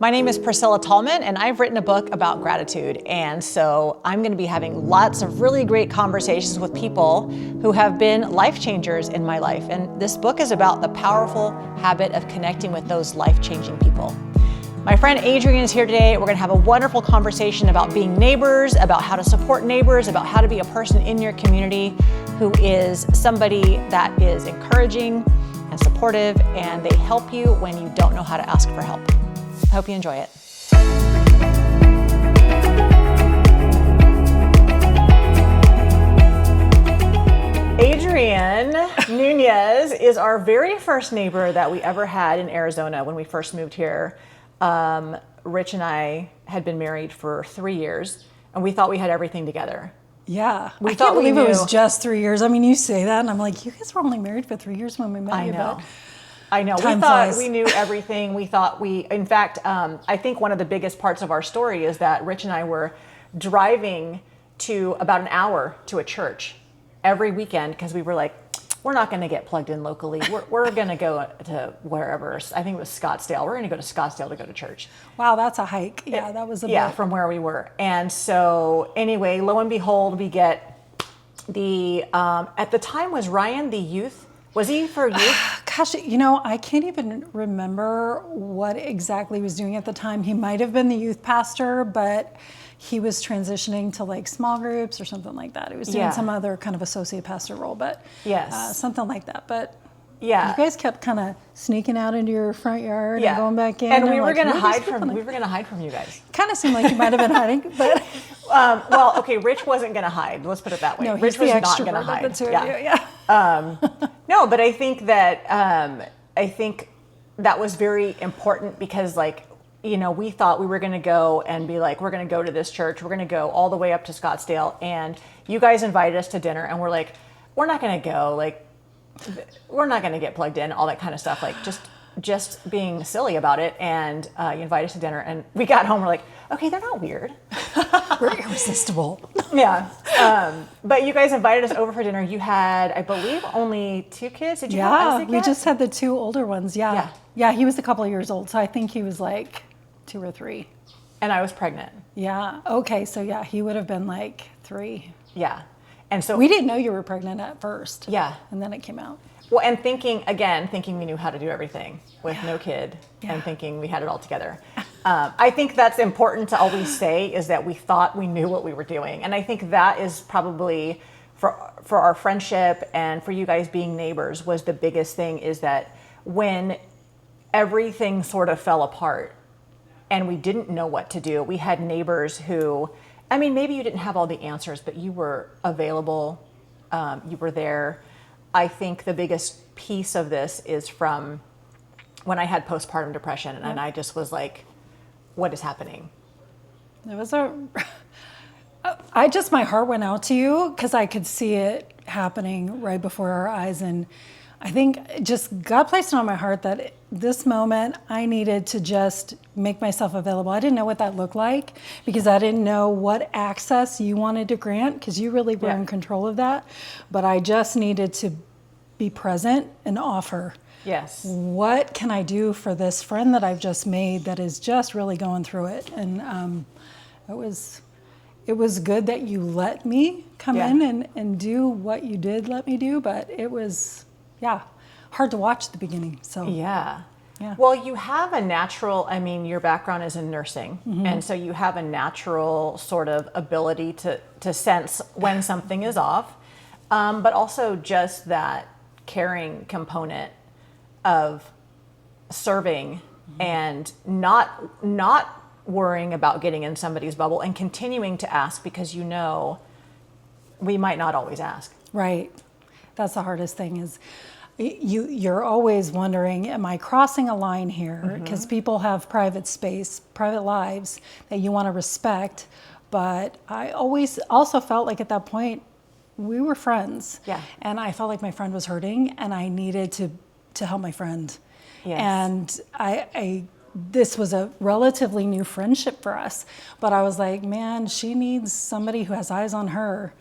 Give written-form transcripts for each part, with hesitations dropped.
My name is Priscilla Tallman, and I've written a book about gratitude. And so I'm going to be having lots of really great conversations with people who have been life changers in my life. And this book is about the powerful habit of connecting with those life-changing people. My friend Adrienne is here today. We're going to have a wonderful conversation about being neighbors, about how to support neighbors, about how to be a person in your community who is somebody that is encouraging and supportive, and they help you when you don't know how to ask for help. I hope you enjoy it. Adrienne Nunez is our very first neighbor that we ever had in Arizona when we first moved here. Rich and I had been married for 3 years, and we thought we had everything together. Yeah, I can't believe it was just 3 years. I mean, you say that, and I'm like, you guys were only married for 3 years when we met you. I know. We thought we knew everything. We thought in fact, I think one of the biggest parts of our story is that Rich and I were driving to about an hour to a church every weekend because we were like, we're not going to get plugged in locally. We're going to go to wherever. I think it was Scottsdale. We're going to go to Scottsdale to go to church. Wow, that's a hike. Yeah, that was a bit. Yeah, from where we were. And so anyway, lo and behold, we get the, at the time was Ryan the youth? Was he for youth? Gosh, I can't even remember what exactly he was doing at the time. He might have been the youth pastor, but he was transitioning to like small groups or something like that. He was doing some other kind of associate pastor role, but something like that. But you guys kept kind of sneaking out into your front yard and going back in. And we were going to hide from you guys. Kind of seemed like you might have been hiding, but well, okay, Rich wasn't going to hide. Let's put it that way. No, Rich was not going to hide. No, but I think that was very important because, we thought we were going to go and be like, we're going to go to this church. We're going to go all the way up to Scottsdale, and you guys invited us to dinner, and we're like, we're not going to go. We're not going to get plugged in, all that kind of stuff. Just being silly about it. And you invited us to dinner, and we got home. We're like, okay, they're not weird. We're irresistible. Yeah. But you guys invited us over for dinner. You had, I believe, only 2 kids. Did you have Isaac yet? We just had the 2 older ones. Yeah. He was a couple of years old, so I think he was like 2 or 3. And I was pregnant. Yeah. Okay. So he would have been like 3. Yeah. And so we didn't know you were pregnant at first. Yeah. And then it came out. Well, and thinking we knew how to do everything with no kid, and thinking we had it all together. I think that's important to always say, is that we thought we knew what we were doing. And I think that is probably for our friendship and for you guys being neighbors was the biggest thing, is that when everything sort of fell apart and we didn't know what to do, we had neighbors who, maybe you didn't have all the answers, but you were available, you were there. I think the biggest piece of this is from when I had postpartum depression, and I just was like, what is happening? It was my heart went out to you because I could see it happening right before our eyes. And I think just God placed it on my heart that this moment I needed to just make myself available. I didn't know what that looked like because I didn't know what access you wanted to grant, because you really were in control of that. But I just needed to be present and offer. Yes. What can I do for this friend that I've just made that is just really going through it? And it was good that you let me come in and do what you did let me do, but it was hard to watch at the beginning. So yeah. Well, you have a natural, your background is in nursing, and so you have a natural sort of ability to sense when something is off, but also just that caring component of serving and not worrying about getting in somebody's bubble and continuing to ask, because we might not always ask. Right. That's the hardest thing, is you're always wondering, am I crossing a line here? Because people have private space, private lives that you want to respect. But I always also felt like at that point, we were friends. Yeah. And I felt like my friend was hurting, and I needed to help my friend. Yes. And this was a relatively new friendship for us, but I was like, man, she needs somebody who has eyes on her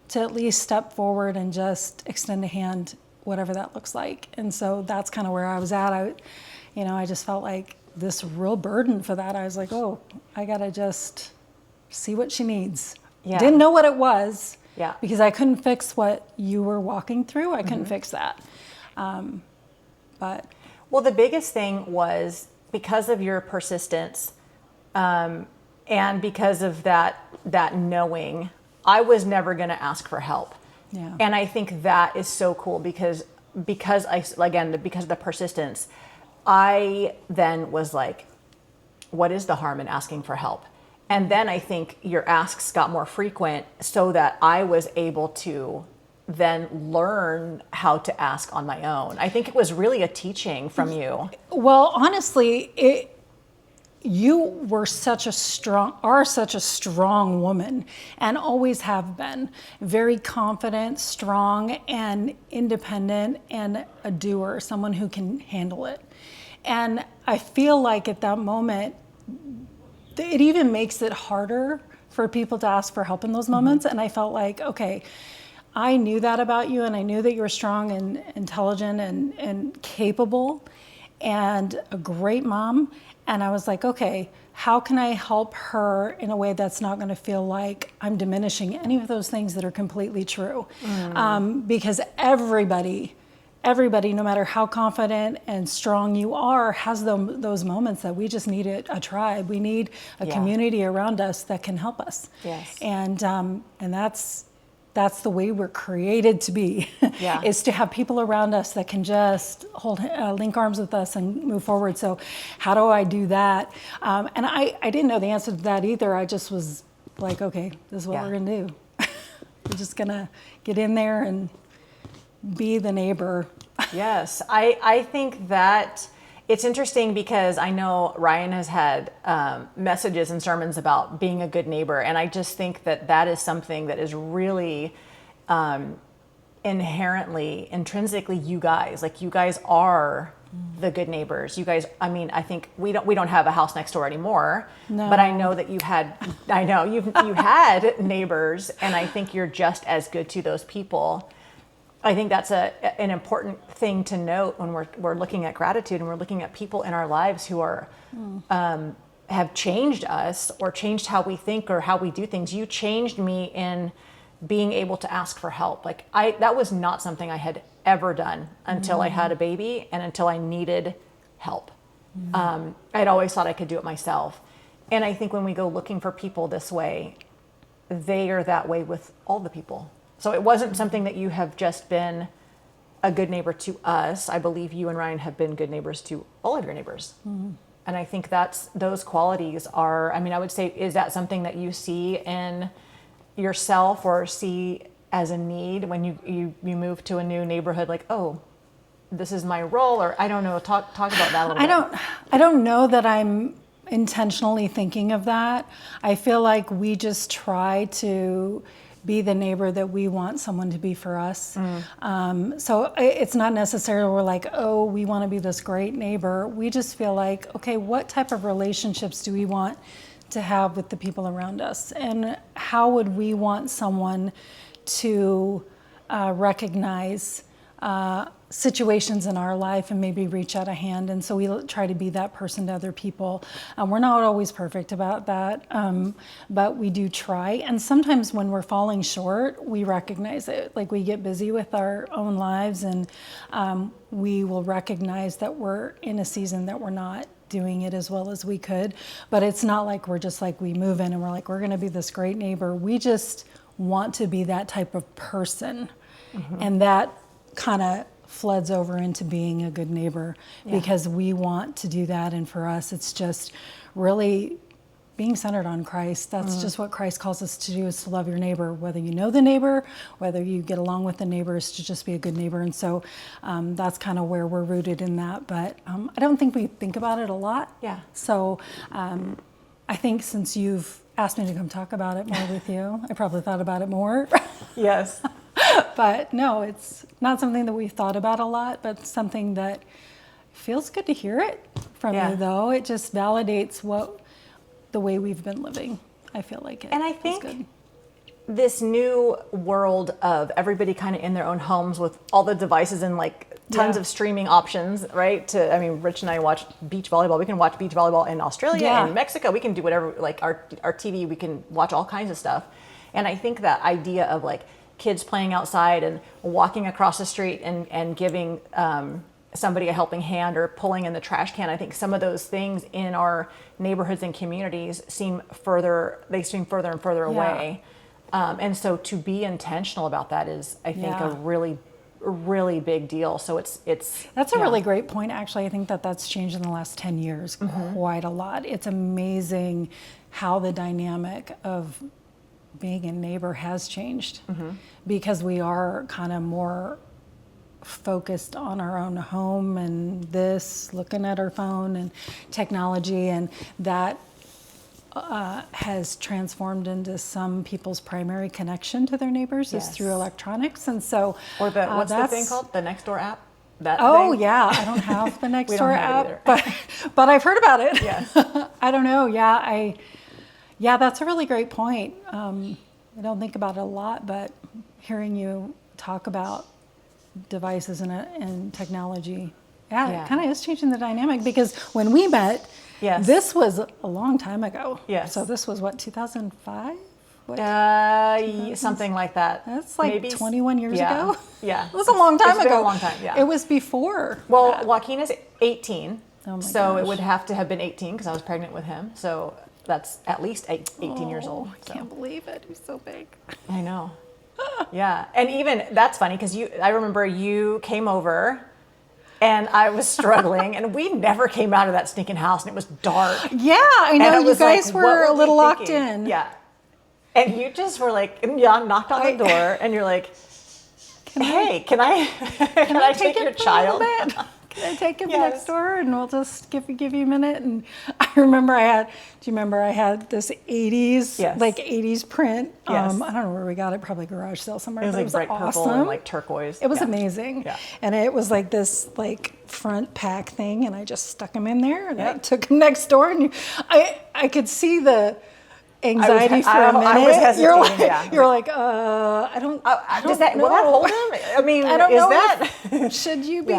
to at least step forward and just extend a hand, whatever that looks like. And so that's kind of where I was at. I just felt like this real burden for that. I was like, oh, I gotta just see what she needs. Yeah. Didn't know what it was. Yeah. Because I couldn't fix what you were walking through. I couldn't fix that. But well, the biggest thing was because of your persistence, and because of that knowing, I was never going to ask for help. Yeah. And I think that is so cool because of the persistence, I then was like, what is the harm in asking for help? And then I think your asks got more frequent so that I was able to then learn how to ask on my own. I think it was really a teaching from you. Well, honestly, you were such a strong woman, and always have been. Very confident, strong, and independent, and a doer, someone who can handle it. And I feel like at that moment, it even makes it harder for people to ask for help in those moments. And I felt like, okay, I knew that about you, and I knew that you were strong and intelligent and capable and a great mom. And I was like, okay, how can I help her in a way that's not going to feel like I'm diminishing any of those things that are completely true? Because everybody, no matter how confident and strong you are, has those moments that we just need a tribe. We need a community around us that can help us. Yes. And that's the way we're created to be, is to have people around us that can just link arms with us and move forward. So how do I do that? And I didn't know the answer to that either. I just was like, okay, this is what we're going to do. We're just going to get in there and be the neighbor. Yes, I think that it's interesting because I know Ryan has had messages and sermons about being a good neighbor. And I just think that is something that is really intrinsically you guys. Like, you guys are the good neighbors. You guys, I mean, I think we don't have a house next door anymore. No. But I know that you had had neighbors, and I think you're just as good to those people. I think that's an important thing to note when we're looking at gratitude, and we're looking at people in our lives who are have changed us or changed how we think or how we do things. You changed me in being able to ask for help. Like, that was not something I had ever done until I had a baby and until I needed help. I'd always thought I could do it myself. And I think when we go looking for people this way, they are that way with all the people. So it wasn't something that you have just been a good neighbor to us. I believe you and Ryan have been good neighbors to all of your neighbors. And I think those qualities are, I mean, I would say, is that something that you see in yourself or see as a need when you move to a new neighborhood, like, oh, this is my role, or I don't know, talk about that a little bit. I don't know that I'm intentionally thinking of that. I feel like we just try to be the neighbor that we want someone to be for us. So it's not necessarily we're like, oh, we want to be this great neighbor. We just feel like, okay, what type of relationships do we want to have with the people around us? And how would we want someone to recognize situations in our life and maybe reach out a hand? And so we try to be that person to other people. We're not always perfect about that, but we do try. And sometimes when we're falling short, we recognize it. Like, we get busy with our own lives, and we will recognize that we're in a season that we're not doing it as well as we could. But it's not like we're just like, we move in and we're like, we're going to be this great neighbor. We just want to be that type of person. And that kind of floods over into being a good neighbor, because we want to do that. And for us, it's just really being centered on Christ. That's just what Christ calls us to do, is to love your neighbor, whether you know the neighbor, whether you get along with the neighbors, to just be a good neighbor. And so that's kind of where we're rooted in that. But I don't think we think about it a lot. Yeah. So I think since you've asked me to come talk about it more with you, I probably thought about it more. Yes. But no, it's not something that we've thought about a lot, but something that feels good to hear it from you, though. It just validates the way we've been living. I feel like it. And I feels think good. this new world of everybody kind of in their own homes with all the devices and like tons of streaming options, right? Rich and I watch beach volleyball. We can watch beach volleyball in Australia and Mexico. We can do whatever, like our TV, we can watch all kinds of stuff. And I think that idea of like kids playing outside and walking across the street and giving somebody a helping hand or pulling in the trash can, I think some of those things in our neighborhoods and communities seem further and further away. And so to be intentional about that is, I think, a really big deal. So it's that's a really great point. Actually, I think that's changed in the last 10 years quite a lot. It's amazing how the dynamic of being a neighbor has changed because we are kind of more focused on our own home and looking at our phone and technology, and that has transformed into some people's primary connection to their neighbors is through electronics. And so, or what's the thing called? The Nextdoor app? Yeah, I don't have the Nextdoor app, but I've heard about it. Yes. I don't know. Yeah, that's a really great point. I don't think about it a lot, but hearing you talk about devices and technology, it kind of is changing the dynamic, because when we met, this was a long time ago. Yes. So this was what, 2005? Something like that. That's like maybe 21 years ago. Yeah. It was a long time ago. It's been a long time, yeah. It was before. Well, Joaquin is 18. Oh my so gosh. It would have to have been 18 because I was pregnant with him. So that's at least 18 years old. I can't believe it. He's so big. I know. Yeah. And even, that's funny because I remember you came over and I was struggling, and we never came out of that stinking house, and it was dark. Yeah, I know. You guys were a little locked in. Yeah. And you just were like, knocked on the door, and you're like, hey, can I take your child? Can I take him next door, and we'll just give you a minute? And I remember do you remember I had this 80s, like 80s print? Yes. I don't know where we got it, probably garage sale somewhere. It was like bright awesome. purple and like turquoise. It was amazing. Yeah. And it was like this like front pack thing, and I just stuck him in there, and I took him next door, and I could see the anxiety for a minute. I was hesitating, you're like, I don't know. Will that hold him? I mean, I don't know that? Should you be...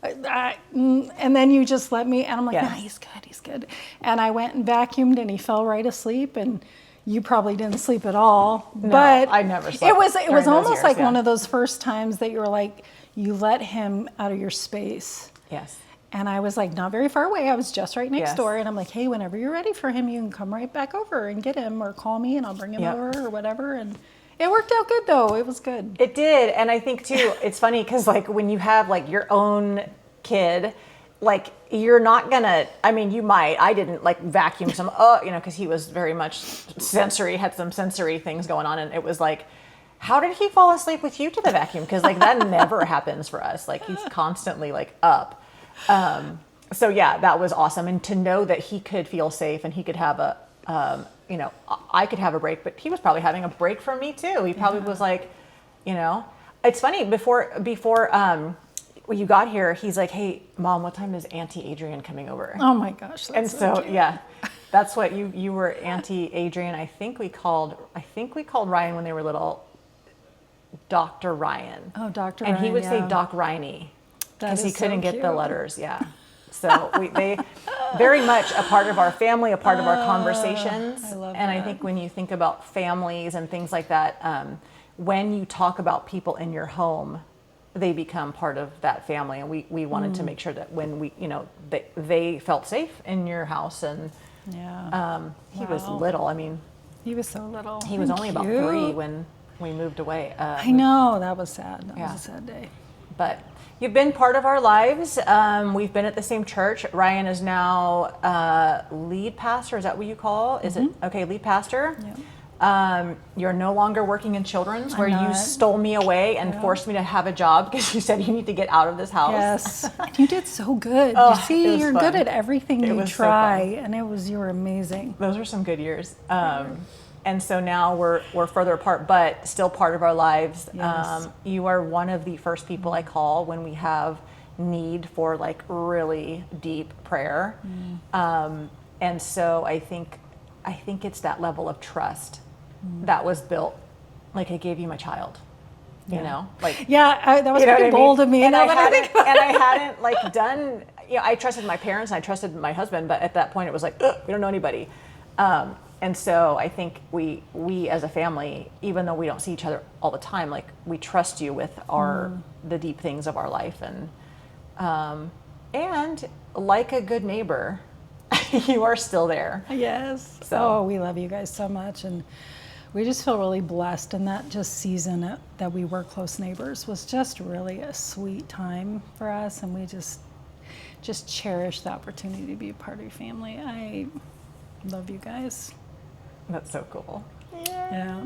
and then you just let me, and I'm like, nah, he's good. And I went and vacuumed, and he fell right asleep, and you probably didn't sleep at all. No, but I never slept. It was almost like one of those first times that you were like, you let him out of your space. Yes. And I was like, not very far away. I was just right next door. And I'm like, hey, whenever you're ready for him, you can come right back over and get him, or call me and I'll bring him over or whatever. And it worked out good, though. It was good. It did. And I think, too, it's funny because, like, when you have, like, your own kid, like, you're not going to, I mean, you might. I didn't, like, vacuum some, because he was very much had some sensory things going on. And it was like, how did he fall asleep with you to the vacuum? Because, like, that never happens for us. Like, he's constantly, like, up. So yeah, that was awesome. And to know that he could feel safe and he could have I could have a break, but he was probably having a break from me too. He probably was like, it's funny, before when you got here, he's like, hey Mom, what time is Auntie Adrienne coming over? Oh my gosh. That's so cute. That's what you were, Auntie Adrienne. I think we called Ryan when they were little, Dr. Ryan. Oh, Dr. Ryan. And he would say Doc Riney. Because he couldn't get the letters, So they very much a part of our family, a part of our conversations. I love and that. I think when you think about families and things like that, when you talk about people in your home, they become part of that family. And we wanted to make sure that when they felt safe in your house. And he was little. I mean, he was so little. He was only about 3 when we moved away. I know, that was sad. That was a sad day. But you've been part of our lives. We've been at the same church. Ryan is now lead pastor. Is that what you call? Is it? Okay, lead pastor. Yeah. You're no longer working in children's, where you stole me away and forced me to have a job because you said you need to get out of this house. Yes. You did so good. Oh, you see, you're fun. good at everything you try, and you were amazing. Those were some good years. And so now we're further apart, but still part of our lives. Yes. You are one of the first people I call when we have need for like really deep prayer. And so I think it's that level of trust that was built like I gave you my child, you know, like Yeah, that was you know pretty what I mean? bold of me. And now I that I think hadn't, and I hadn't like done. You know, I trusted my parents and I trusted my husband, but at that point it was like, ugh, we don't know anybody. And so I think we as a family, even though we don't see each other all the time, like we trust you with the deep things of our life, and like a good neighbor, you are still there. Yes. So. Oh, we love you guys so much, and we just feel really blessed. And that just season that we were close neighbors was just really a sweet time for us, and we just cherish the opportunity to be a part of your family. I love you guys. That's so cool. Yeah.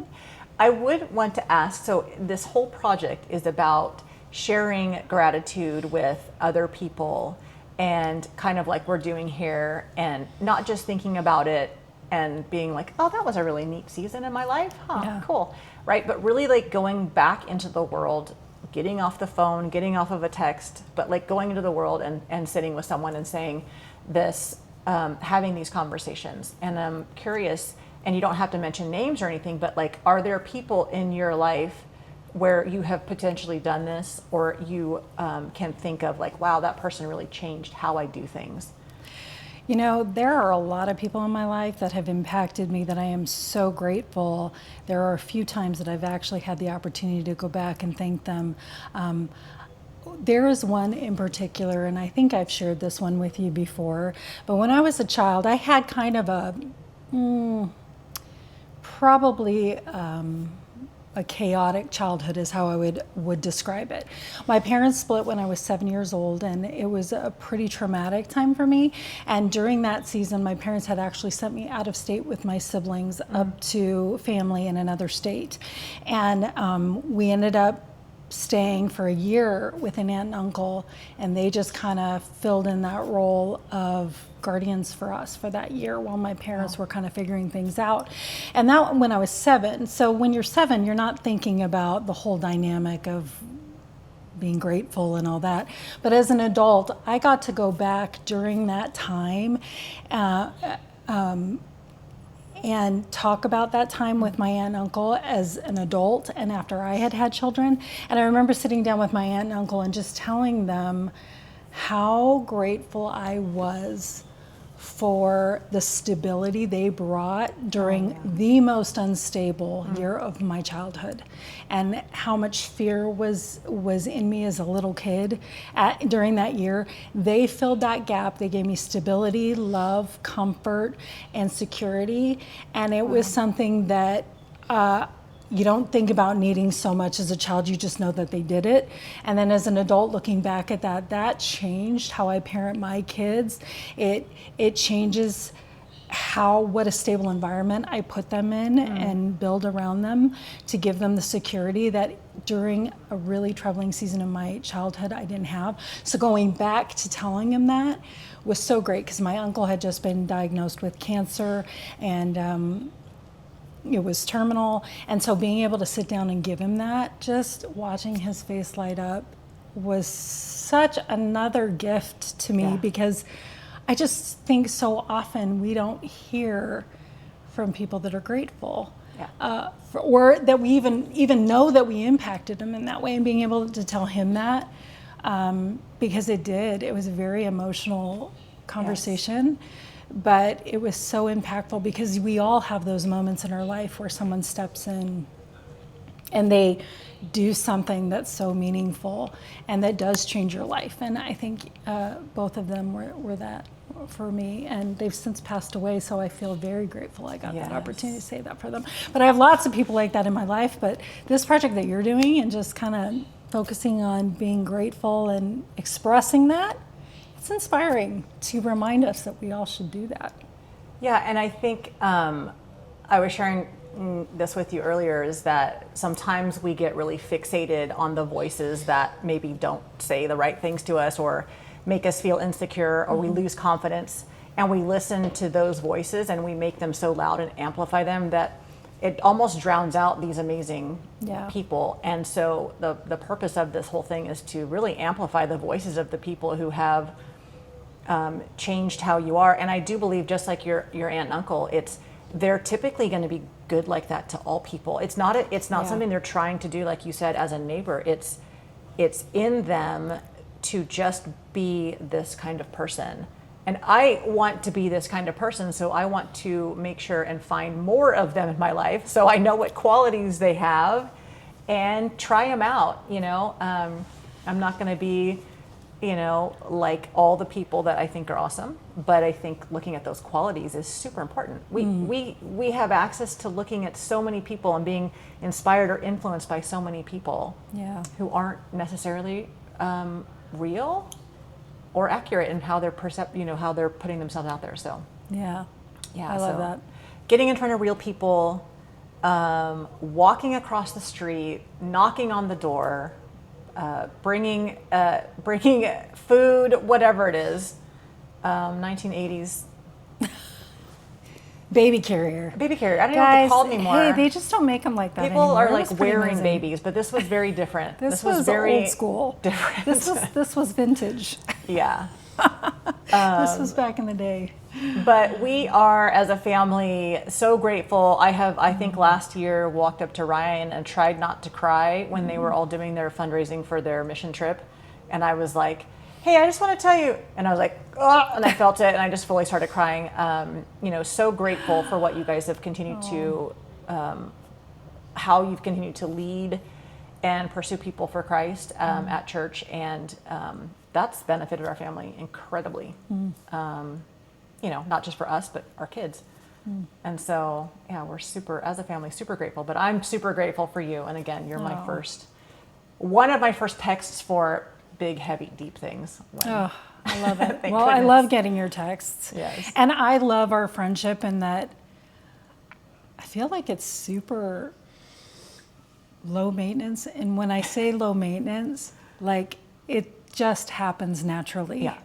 I would want to ask, so this whole project is about sharing gratitude with other people and kind of like we're doing here, and not just thinking about it and being like, oh, that was a really neat season in my life. Huh, Yeah. cool. Right? But really like going back into the world, getting off the phone, getting off of a text, but like going into the world and sitting with someone and saying this, having these conversations. And I'm curious, and you don't have to mention names or anything, but like, are there people in your life where you have potentially done this, or you can think of like, wow, that person really changed how I do things? You know, there are a lot of people in my life that have impacted me that I am so grateful. There are a few times that I've actually had the opportunity to go back and thank them. There is one in particular, and I think I've shared this one with you before, but when I was a child, I had kind of probably a chaotic childhood is how I would describe it. My parents split when I was 7 years old, and it was a pretty traumatic time for me. And during that season, my parents had actually sent me out of state with my siblings up to family in another state. And we ended up staying for a year with an aunt and uncle, and they just kind of filled in that role of guardians for us for that year while my parents were kind of figuring things out. And that when I was 7. So when you're 7, you're not thinking about the whole dynamic of being grateful and all that. But as an adult, I got to go back during that time and talk about that time with my aunt and uncle as an adult and after I had had children. And I remember sitting down with my aunt and uncle and just telling them how grateful I was for the stability they brought during the most unstable year of my childhood, and how much fear was in me as a little kid during that year. They filled that gap. They gave me stability, love, comfort, and security, and it was something that you don't think about needing so much as a child. You just know that they did it. And then as an adult looking back at that changed how I parent my kids. It changes what a stable environment I put them in and build around them to give them the security that during a really troubling season of my childhood I didn't have. So going back to telling them that was so great, because my uncle had just been diagnosed with cancer, and it was terminal. And so being able to sit down and give him that, just watching his face light up was such another gift to me, because I just think so often we don't hear from people that are grateful, or that we even know that we impacted them in that way. And being able to tell him that, because it was a very emotional conversation. But it was so impactful, because we all have those moments in our life where someone steps in and they do something that's so meaningful and that does change your life. And I think both of them were that for me, and they've since passed away, so I feel very grateful I got that opportunity to say that for them. But I have lots of people like that in my life, but this project that you're doing and just kind of focusing on being grateful and expressing that, it's inspiring to remind us that we all should do that. Yeah, and I think I was sharing this with you earlier, is that sometimes we get really fixated on the voices that maybe don't say the right things to us or make us feel insecure, or we lose confidence, and we listen to those voices and we make them so loud and amplify them that it almost drowns out these amazing people. And so the purpose of this whole thing is to really amplify the voices of the people who have changed how you are. And I do believe, just like your aunt and uncle, they're typically going to be good like that to all people. It's not something they're trying to do, like you said, as a neighbor. It's in them to just be this kind of person. And I want to be this kind of person, so I want to make sure and find more of them in my life, so I know what qualities they have and try them out. I'm not going to be, like all the people that I think are awesome, but I think looking at those qualities is super important. We have access to looking at so many people and being inspired or influenced by so many people who aren't necessarily real or accurate in how they're how they're putting themselves out there. So I love that. Getting in front of real people, walking across the street, knocking on the door, bringing food, whatever it is. 1980s baby carrier. I don't even know what Guys, they're called anymore. hey, they just don't make them like that People anymore. are It like was pretty wearing amazing. babies, but this was very different. This was was very old school. different. This was vintage. Yeah. This was back in the day. But we are, as a family, so grateful. I think last year walked up to Ryan and tried not to cry when they were all doing their fundraising for their mission trip. And I was like, hey, I just want to tell you. And I was like, oh, and I felt it, and I just fully started crying. So grateful for what you guys have continued to, how you've continued to lead and pursue people for Christ at church. And that's benefited our family incredibly. Not just for us, but our kids. And so, we're as a family, super grateful. But I'm super grateful for you. And again, you're one of my first texts for big, heavy, deep things. I love it. Thank I goodness. love getting your texts. Yes. And I love our friendship in that I feel like it's super low maintenance. And when I say low maintenance, like it just happens naturally. Yeah.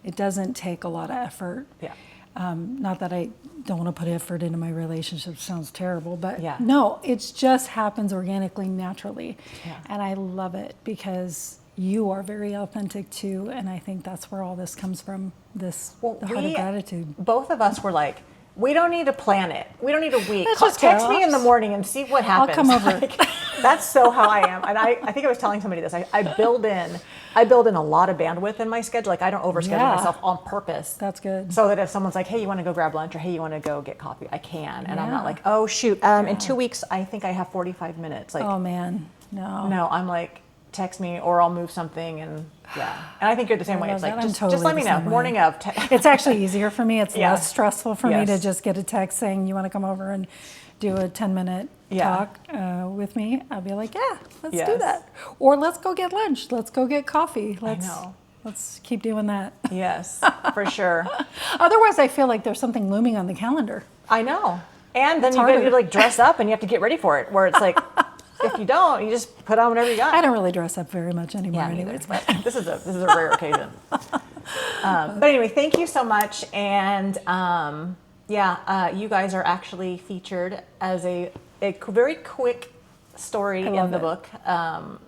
It doesn't take a lot of effort. Yeah. Not that I don't want to put effort into my relationship, sounds terrible, but no, it just happens organically, naturally. Yeah. And I love it because you are very authentic too, and I think that's where all this comes from, the heart of gratitude. Both of us were like, we don't need to plan it. We don't need a week. Let's just text go. me in the morning and see what happens. I'll come over. That's so how I am. And I think I was telling somebody this. I build in a lot of bandwidth in my schedule. Like I don't overschedule myself on purpose. That's good. So that if someone's like, hey, you want to go grab lunch, or hey, you want to go get coffee, I can. And I'm not like, oh shoot, in 2 weeks I think I have 45 minutes. Like, oh man, no. No, I'm like, text me or I'll move something, and and I think you're the same way. It's like just let me know. Morning of. It's actually easier for me. It's less stressful for me to Yes. just get a text saying you want to come over and do a 10-minute talk with me. I'll be like, let's do that. Or let's go get lunch. Let's go get coffee. Let's keep doing that. Yes, for sure. Otherwise, I feel like there's something looming on the calendar. I know. And then you got to like dress up and you have to get ready for it. Where it's like, if you don't, you just put on whatever you got. I don't really dress up very much anymore, anyways. But this is a rare occasion. But anyway, thank you so much. And you guys are actually featured as a very quick story in the book.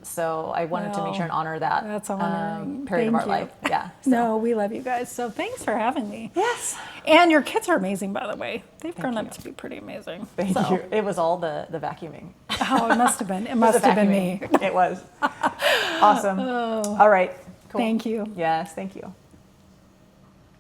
So I wanted to make sure and honor that. That's honoring. Period of our life. Yeah. So. No, we love you guys. So thanks for having me. Yes. And your kids are amazing, by the way. They've grown up to be pretty amazing. Thank you. It was all the vacuuming. Oh, it must have been. It must have been me. It was. Awesome. All right. Cool. Thank you. Yes, thank you.